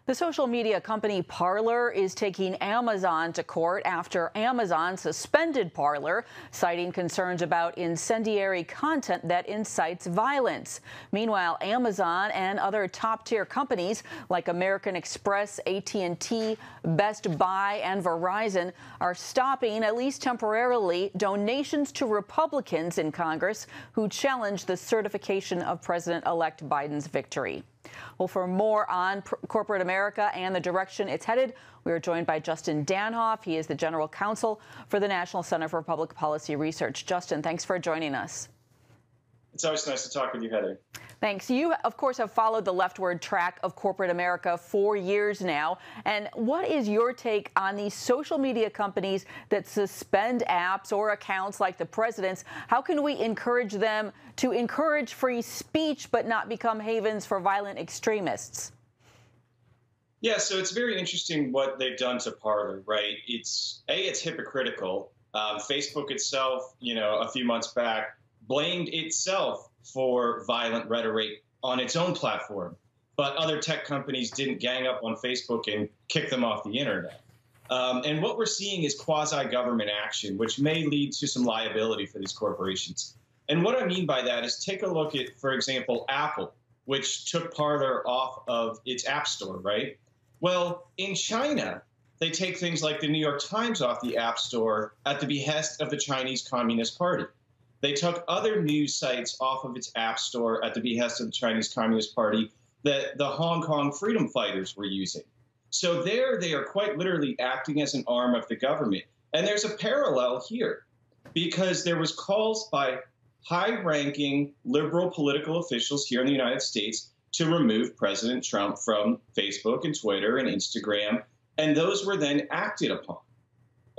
The social media company Parler is taking Amazon to court after Amazon suspended Parler, citing concerns about incendiary content that incites violence. Meanwhile, Amazon and other top-tier companies like American Express, AT&T, Best Buy, and Verizon are stopping, at least temporarily, donations to Republicans in Congress who challenge the certification of President-elect Biden's victory. Well, for more on corporate America and the direction it's headed, we are joined by Justin Danhof. He is the general counsel for the National Center for Public Policy Research. Justin, thanks for joining us. It's always nice to talk with you, Heather. Thanks. You, of course, have followed the leftward track of corporate America for years now. And what is your take on these social media companies that suspend apps or accounts like the president's? How can we encourage them to encourage free speech but not become havens for violent extremists? Yeah, so it's very interesting what they've done to Parler, right? It's hypocritical. Facebook itself, a few months back, blamed itself for violent rhetoric on its own platform, but other tech companies didn't gang up on Facebook and kick them off the internet. And what we're seeing is quasi-government action, which may lead to some liability for these corporations. And what I mean by that is take a look at, for example, Apple, which took Parler off of its App Store, right? Well, in China, they take things like the New York Times off the App Store at the behest of the Chinese Communist Party. They took other news sites off of its App Store at the behest of the Chinese Communist Party that the Hong Kong freedom fighters were using. So there they are quite literally acting as an arm of the government. And there's a parallel here because there was calls by high-ranking liberal political officials here in the United States to remove President Trump from Facebook and Twitter and Instagram, and those were then acted upon.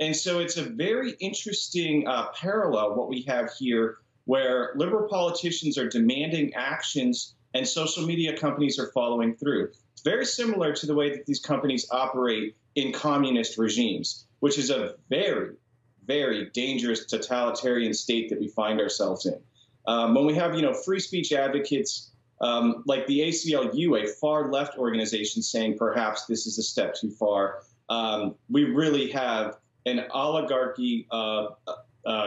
And so it's a very interesting parallel, what we have here, where liberal politicians are demanding actions and social media companies are following through. It's very similar to the way that these companies operate in communist regimes, which is a very, very dangerous totalitarian state that we find ourselves in. When we have, free speech advocates like the ACLU, a far left organization, saying perhaps this is a step too far, we really have an oligarchy of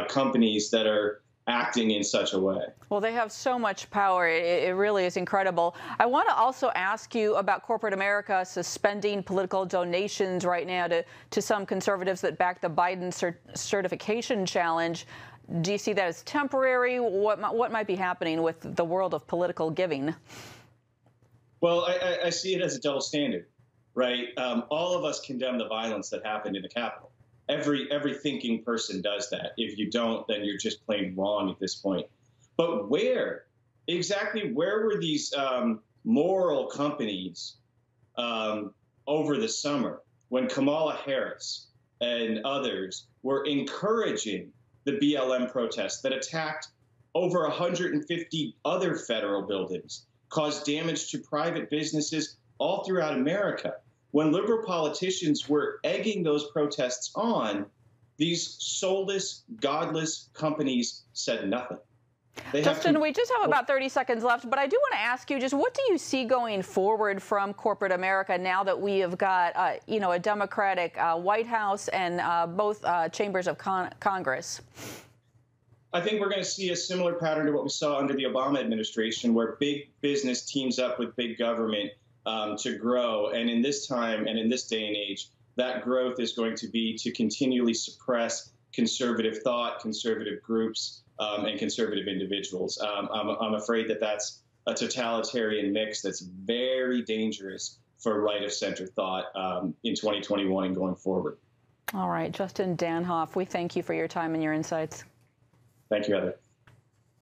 companies that are acting in such a way. Well, they have so much power. It really is incredible. I want to also ask you about corporate America suspending political donations right now to some conservatives that back the Biden certification challenge. Do you see that as temporary? What might be happening with the world of political giving? Well, I see it as a double standard, right? All of us condemn the violence that happened in the Capitol. Every thinking person does that. If you don't, then you're just plain wrong at this point. But exactly where were these moral companies over the summer when Kamala Harris and others were encouraging the BLM protests that attacked over 150 other federal buildings, caused damage to private businesses all throughout America? When liberal politicians were egging those protests on, these soulless, godless companies said nothing. Justin, we just have about 30 seconds left, but I do want to ask you just what do you see going forward from corporate America now that we have got, a Democratic White House and both chambers of Congress? I think we're going to see a similar pattern to what we saw under the Obama administration, where big business teams up with big government to grow. And in this time and in this day and age, that growth is going to be to continually suppress conservative thought, conservative groups, and conservative individuals. I'm afraid that that's a totalitarian mix that's very dangerous for right-of-center thought in 2021 and going forward. All right, Justin Danhof, we thank you for your time and your insights. Thank you, Heather.